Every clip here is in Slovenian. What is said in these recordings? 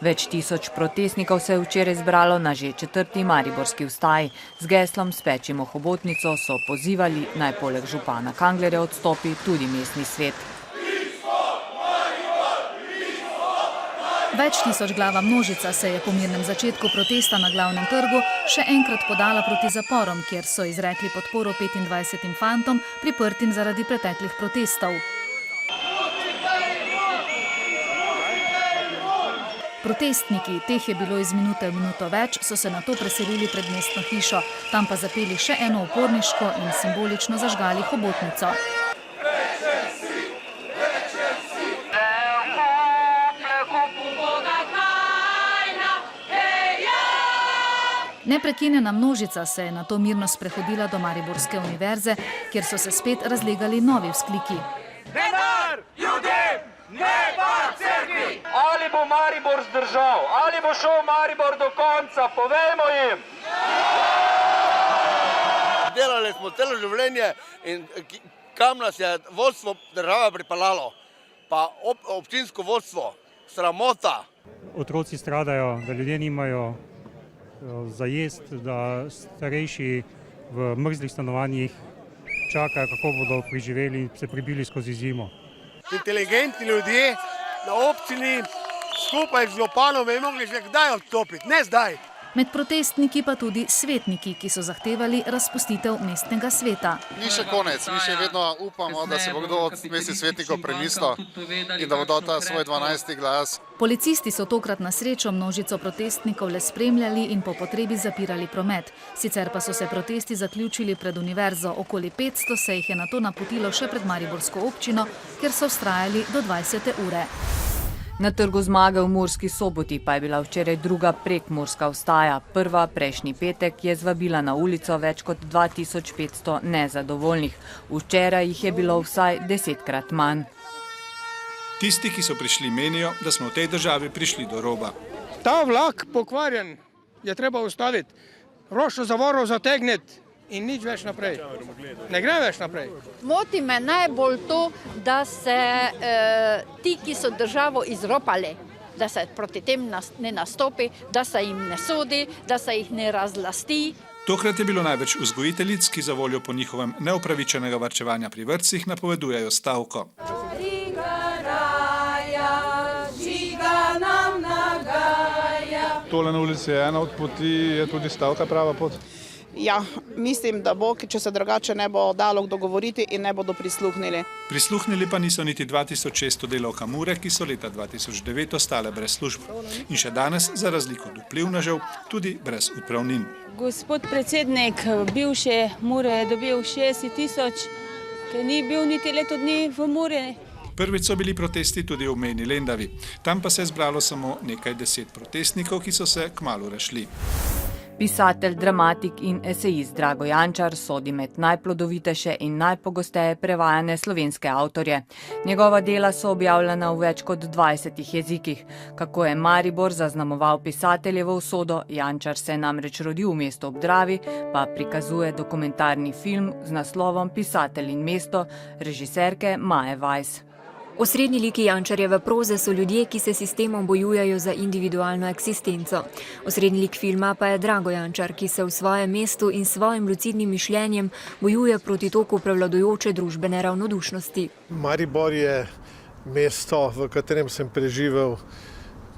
Več tisoč protestnikov se je včeraj zbralo na že 4. mariborski vstaji. Z geslom Spečimo hobotnico so pozivali, naj poleg župana Kanglerja odstopi tudi mestni svet. Več tisočglava množica se je po mirnem začetku protesta na glavnem trgu še enkrat podala proti zaporom, kjer so izrekli podporo 25 fantom, priprtim zaradi preteklih protestov. Protestniki, teh je bilo iz minute v minuto več, so se nato preselili pred mestno hišo, tam pa zapeli še eno uporniško in simbolično zažgali hobotnico. Neprekinjena množica se je nato mirno sprehodila do Mariborske univerze, kjer so se spet razlegali novi vzkliki. Denar ljudem, ne pa cerkvi! Ali bo Maribor zdržal, ali bo šel Maribor do konca, povejmo jim! Delali smo celo življenje in kam nas je vodstvo države pripeljalo, pa občinsko vodstvo, sramota. Otroci stradajo, da ljudje nimajo za jest, da starejši v mrzlih stanovanjih čakajo, kako bodo preživeli in se prebili skozi zimo. Inteligentni ljudje na občini skupaj z županom bi mogli že kdaj odstopiti, ne zdaj. Med protestniki pa tudi svetniki, ki so zahtevali razpustitev mestnega sveta. Ni še konec, mi še vedno upamo, da se bo kdo od mestnih svetnikov premislil in da bo dal ta svoj 12. glas. Policisti so tokrat na srečo množico protestnikov le spremljali in po potrebi zapirali promet. Sicer pa so se protesti zaključili pred univerzo, okoli 500 se jih je nato napotilo še pred mariborsko občino, kjer so vztrajali do 20. ure. Na Trgu zmage v Murski Soboti pa je bila včeraj druga prekmurska vstaja. Prva prejšnji petek je zvabila na ulico več kot 2500 nezadovoljnih. Včeraj jih je bilo vsaj 10-krat manj. Tisti, ki so prišli, menijo, da smo v tej državi prišli do roba. Ta vlak pokvarjen je treba ustaviti, ročno zavoro zategniti in nič več naprej. Ne gre več naprej. Moti me najbolj to, da se ti, ki so državo izropali, da se proti tem ne nastopi, da se jim ne sodi, da se jih ne razlasti. Tokrat je bilo največ vzgojiteljic, ki za voljo po njihovem neupravičenega varčevanja pri vrtcih napovedujejo stavko. Tole na ulici je ena od poti, je tudi stavka prava pot? Ja, mislim, da bo, če se drugače ne bo dalo dogovoriti in ne bodo prisluhnili. Prisluhnili pa niso niti 2600 delavka Mure, ki so leta 2009 ostale brez služb. In še danes, za razliko od vplivnežev, tudi brez upravnin. Gospod predsednik bivše Mure je dobil 60 000, ker ni bil niti leto dni v Muri. Prvič so bili protesti tudi v mejni Lendavi. Tam pa se je zbralo samo nekaj 10 protestnikov, ki so se kmalu razšli. Pisatelj, dramatik in esejist Drago Jančar sodi med najplodovitejše in najpogosteje prevajane slovenske avtorje. Njegova dela so objavljena v več kot 20 jezikih. Kako je Maribor zaznamoval pisateljevo usodo, Jančar se je namreč rodil v mestu ob Dravi, pa prikazuje dokumentarni film z naslovom Pisatelj in mesto režiserke Maje Weiss. Osrednji liki Jančarjeve proze so ljudje, ki se sistemom bojujejo za individualno eksistenco. Osrednji lik filma pa je Drago Jančar, ki se v svojem mestu in svojim lucidnim mišljenjem bojuje proti toku prevladujoče družbene ravnodušnosti. Maribor je mesto, v katerem sem preživel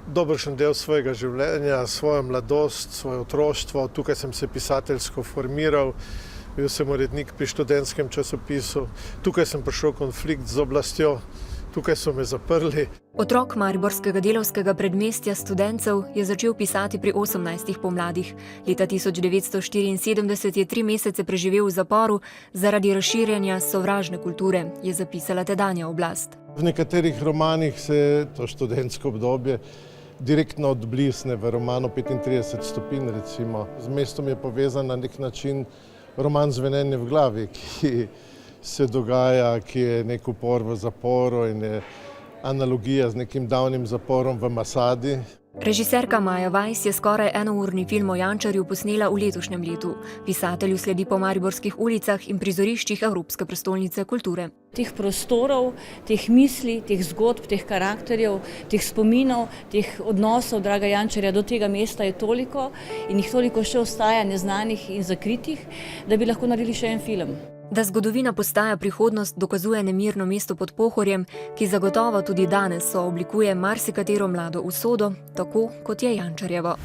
dobršen del svojega življenja, svojo mladost, svoje otroštvo. Tukaj sem se pisateljsko formiral. Bil sem urednik pri študentskem časopisu. Tukaj sem prišel konflikt z oblastjo. Tukaj so me zaprli. Otrok mariborskega delavskega predmestja Studencev je začel pisati pri 18 pomladih. Leta 1974 je 3 mesece preživel v zaporu zaradi razširjanja sovražne kulture, je zapisala tedanja oblast. V nekaterih romanih se to študentsko obdobje direktno odblisne, v romanu 35 stopinj recimo. Z mestom je povezan na nek način roman Zvenenje v glavi, ki se dogaja, ki je nek upor v zaporu in je analogija z nekim davnim zaporom v Masadi. Režiserka Maja Vajs je skoraj enourni film o Jančarju posnela v letošnjem letu. Pisatelju sledi po mariborskih ulicah in prizoriščih Evropske prestolnice kulture. Teh prostorov, teh misli, teh zgodb, teh karakterjev, teh spominov, teh odnosov draga Jančarja do tega mesta je toliko in jih toliko še ostaja neznanih in zakritih, da bi lahko naredili še en film. Da zgodovina postaja prihodnost, dokazuje nemirno mesto pod Pohorjem, ki zagotovo tudi danes sooblikuje marsikatero mlado usodo, tako kot je Jančarjevo.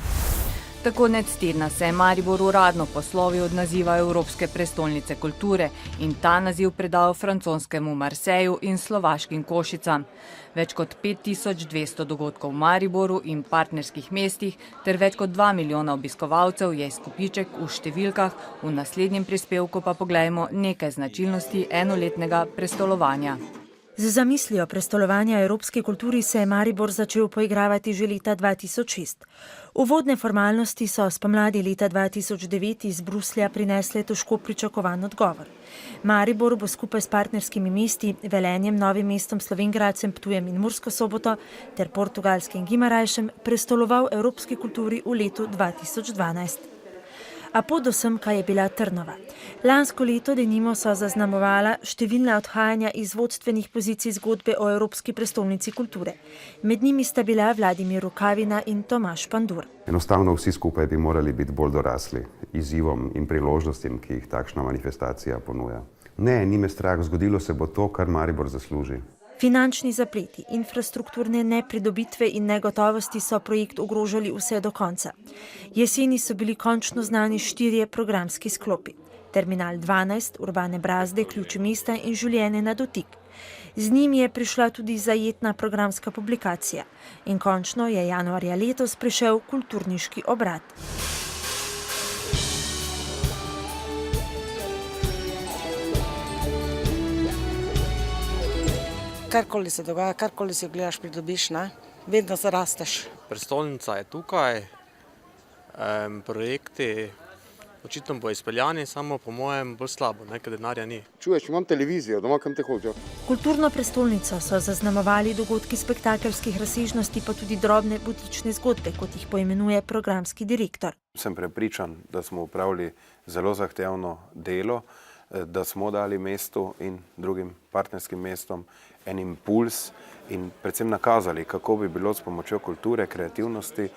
Tako konec tedna se je Maribor uradno poslovil od naziva Evropske prestolnice kulture in ta naziv predal francoskemu Marseju in slovaškim Košicam. Več kot 5200 dogodkov v Mariboru in partnerskih mestih ter več kot 2 milijona obiskovalcev je izkupiček v številkah, v naslednjem prispevku pa poglejmo nekaj značilnosti enoletnega prestolovanja. Z zamislijo prestolovanja evropski kulturi se je Maribor začel poigravati že leta 2006. Uvodne formalnosti so spomladi leta 2009 iz Bruslja prinesle težko pričakovan odgovor. Maribor bo skupaj s partnerskimi mesti, Velenjem, Novim mestom, Slovenj Ptujem in Mursko Soboto ter portugalskim Guimarãesom prestoloval evropski kulturi v letu 2012. A pot do semka je bila trnova. Lansko leto denimo so zaznamovala številna odhajanja iz vodstvenih pozicij zgodbe o Evropski prestolnici kulture. Med njimi sta bila Vladimir Rukavina in Tomaž Pandur. Enostavno vsi skupaj bi morali biti bolj dorasli izzivom in priložnostim, ki jih takšna manifestacija ponuja. Ne, ni me strah, zgodilo se bo to, kar Maribor zasluži. Finančni zapleti, infrastrukturne nepridobitve in negotovosti so projekt ogrožali vse do konca. Jeseni so bili končno znani 4 programski sklopi. Terminal 12, Urbane brazde, Ključi mesta in Življenje na dotik. Z njim je prišla tudi zajetna programska publikacija. In končno je januarja letos prišel kulturniški obrat. Karkoli se dogaja, karkoli si gledaš, pridobiš, ne? Vedno zarasteš. Prestolnica je tukaj, projekti očitno bo izpeljani, samo po mojem bolj slabo, ker denarja ni. Čuješ, imam televizijo, doma kam te hodijo. Kulturno prestolnico so zaznamovali dogodki spektakelskih razsežnosti, pa tudi drobne butične zgodbe, kot jih poimenuje programski direktor. Sem prepričan, da smo opravili zelo zahtevno delo, da smo dali mestu in drugim partnerskim mestom en impuls in predvsem nakazali, kako bi bilo s pomočjo kulture, kreativnosti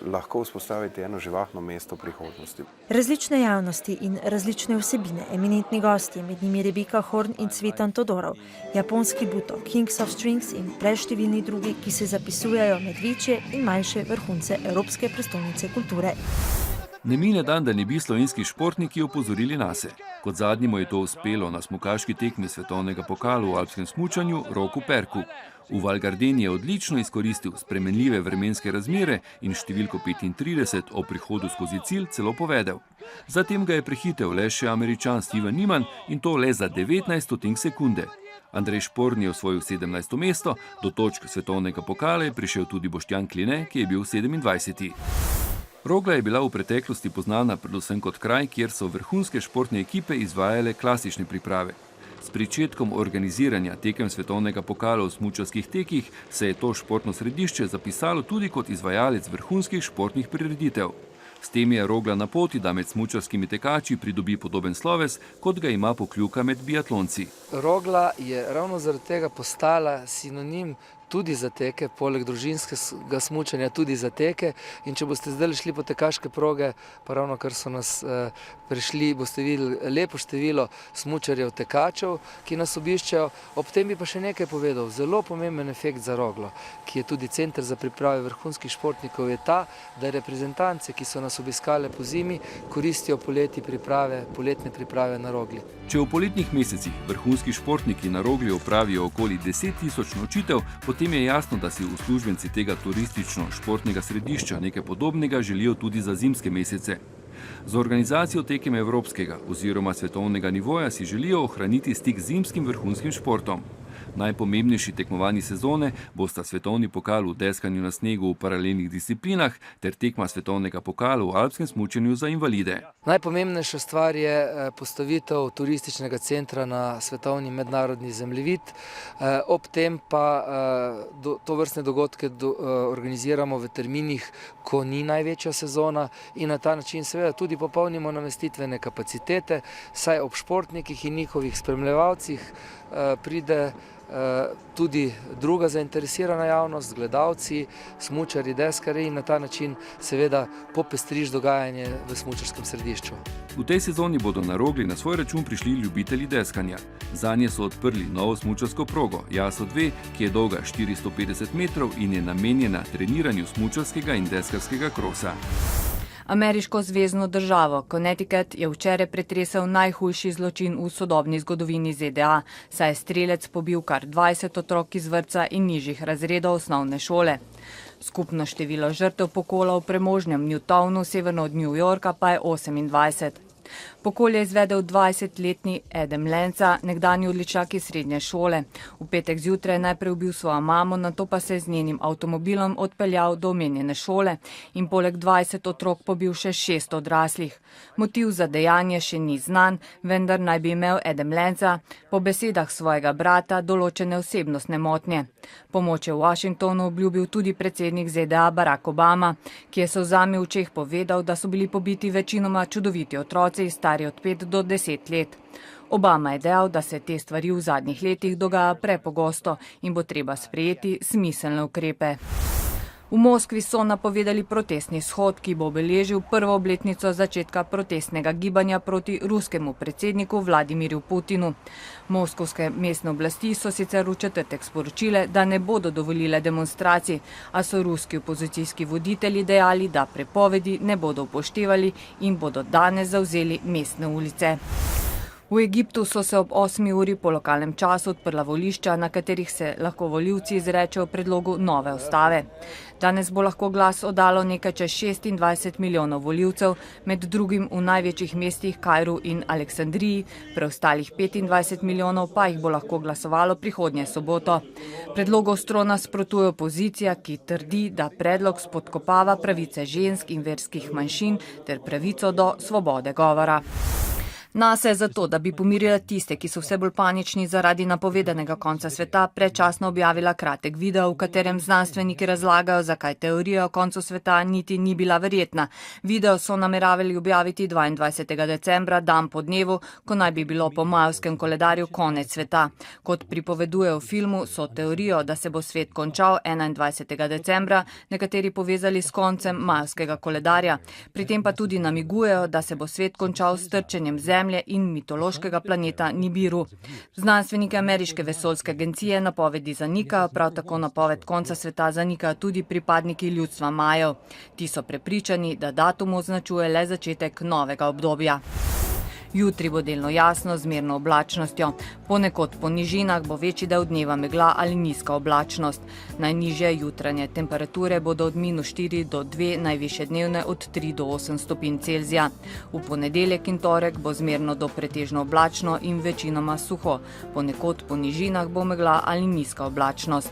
lahko vzpostaviti eno živahno mesto prihodnosti. Različne javnosti in različne vsebine, eminentni gostje, med njimi Rebeka Horn in Cvetan Todorov, japonski Buto, Kings of Strings in preštevilni drugi, ki se zapisujejo med večje in manjše vrhunce Evropske prestolnice kulture. Ne mine dan, da ne bi slovenski športniki opozorili nase. Kot zadnjemu je to uspelo na smukaški tekmi svetovnega pokala v alpskem smučanju Roku Perku. V Val Gardeni je odlično izkoristil spremenljive vremenske razmere in številko 35 o prihodu skozi cilj celo povedel. Zatem ga je prehitev le še Američan Steven Niemann in to le za 19 sekunde. Andrej Šporn je osvojil 17. mesto, do točk svetovnega pokala je prišel tudi Boštjan Kline, ki je bil 27. Rogla je bila v preteklosti poznana predvsem kot kraj, kjer so vrhunske športne ekipe izvajale klasične priprave. S pričetkom organiziranja tekem svetovnega pokala v smučarskih tekih se je to športno središče zapisalo tudi kot izvajalec vrhunskih športnih prireditev. S tem je Rogla na poti, da med smučarskimi tekači pridobi podoben sloves, kot ga ima Pokljuka med biatlonci. Rogla je ravno zaradi tega postala sinonim tudi za teke, poleg družinskega smučanja tudi za teke. In če boste zdaj šli po tekaške proge, pa ravno kar so nas prišli, boste videli lepo število smučarjev tekačev, ki nas obiščejo. Ob tem bi pa še nekaj povedal. Zelo pomemben efekt za Roglo, ki je tudi center za priprave vrhunskih športnikov, je ta, da reprezentance, ki so nas obiskale po zimi, koristijo poleti poletne priprave na Rogli. Če v poletnih mesecih vrhunski športniki na Rogli opravijo okoli 10 000 nočitev, potem je jasno, da si uslužbenci tega turistično-športnega središča nekaj podobnega želijo tudi za zimske mesece. Z organizacijo tekem evropskega oziroma svetovnega nivoja si želijo ohraniti stik z zimskim vrhunskim športom. Najpomembnejši tekmovanji sezone bosta svetovni pokal v deskanju na snegu v paralelnih disciplinah ter tekma svetovnega pokala v alpskem smučanju za invalide. Najpomembnejša stvar je postavitev turističnega centra na svetovni mednarodni zemljevid. Ob tem pa tovrstne dogodke organiziramo v terminih, ko ni največja sezona in na ta način seveda tudi popolnimo namestitvene kapacitete, saj ob športnikih in njihovih spremljevalcih pride tudi druga zainteresirana javnost, gledalci, smučarji, deskarji in na ta način seveda popestriš dogajanje v smučarskem središču. V tej sezoni bodo na Rogli na svoj račun prišli ljubitelji deskanja. Zanje so odprli novo smučarsko progo Jaso 2, ki je dolga 450 metrov in je namenjena treniranju smučarskega in deskarskega krosa. Ameriško zvezno državo Connecticut je včeraj pretresel najhujši zločin v sodobni zgodovini ZDA, saj je strelec pobil kar 20 otrok iz vrtca in nižjih razredov osnovne šole. Skupno število žrtev pokola v premožnem Newtownu, severno od New Yorka, pa je 28. Pokol je izvedel 20-letni Adam Lenza, nekdanji odličak iz srednje šole. V petek zjutraj je najprej ubil svojo mamo, nato pa se je z njenim avtomobilom odpeljal do omenjene šole in poleg 20 otrok pobil še 6 odraslih. Motiv za dejanje še ni znan, vendar naj bi imel Adam Lenza po besedah svojega brata določene osebnostne motnje. Pomoč je v Washingtonu obljubil tudi predsednik ZDA Barack Obama, ki je solzami v očeh povedal, da so bili pobiti večinoma čudoviti otroci, stari od 5 do 10 let. Obama je dejal, da se te stvari v zadnjih letih dogaja prepogosto in bo treba sprejeti smiselne ukrepe. V Moskvi so napovedali protestni shod, ki bo obeležil prvo obletnico začetka protestnega gibanja proti ruskemu predsedniku Vladimirju Putinu. Moskovske mestne oblasti so sicer v četrtek sporočile, da ne bodo dovolile demonstracij, a so ruski opozicijski voditelji dejali, da prepovedi ne bodo upoštevali in bodo danes zavzeli mestne ulice. V Egiptu so se ob 8. uri po lokalnem času odprla volišča, na katerih se lahko volivci izrečejo o predlogu nove ustave. Danes bo lahko glas oddalo nekaj čez 26 milijonov volivcev, med drugim v največjih mestih Kairu in Aleksandriji, preostalih 25 milijonov pa jih bo lahko glasovalo prihodnje soboto. Predlogu ostro nasprotuje opozicija, ki trdi, da predlog spodkopava pravice žensk in verskih manjšin ter pravico do svobode govora. NASA je zato, da bi pomirila tiste, ki so vse bolj panični zaradi napovedanega konca sveta, predčasno objavila kratek video, v katerem znanstveniki razlagajo, zakaj teorija o koncu sveta niti ni bila verjetna. Video so nameravali objaviti 22. decembra, dan po dnevu, ko naj bi bilo po majevskem koledarju konec sveta. Kot pripoveduje v filmu, so teorijo, da se bo svet končal 21. decembra, nekateri povezali s koncem majevskega koledarja. Pri tem pa tudi namigujejo, da se bo svet končal s trčenjem Zemlje in mitološkega planeta Nibiru. Znanstveniki ameriške vesoljske agencije napovedi zanikajo, prav tako napoved konca sveta zanikajo tudi pripadniki ljudstva Majev. Ti so prepričani, da datum označuje le začetek novega obdobja. Jutri bo delno jasno z zmerno oblačnostjo. Ponekod po nižinah bo večji del dneva megla ali nizka oblačnost. Najnižje jutranje temperature bodo od -4 do 2, najvišje dnevne od 3 do 8 stopinj Celzija. V ponedeljek in torek bo zmerno do pretežno oblačno in večinoma suho. Ponekod po nižinah bo megla ali nizka oblačnost.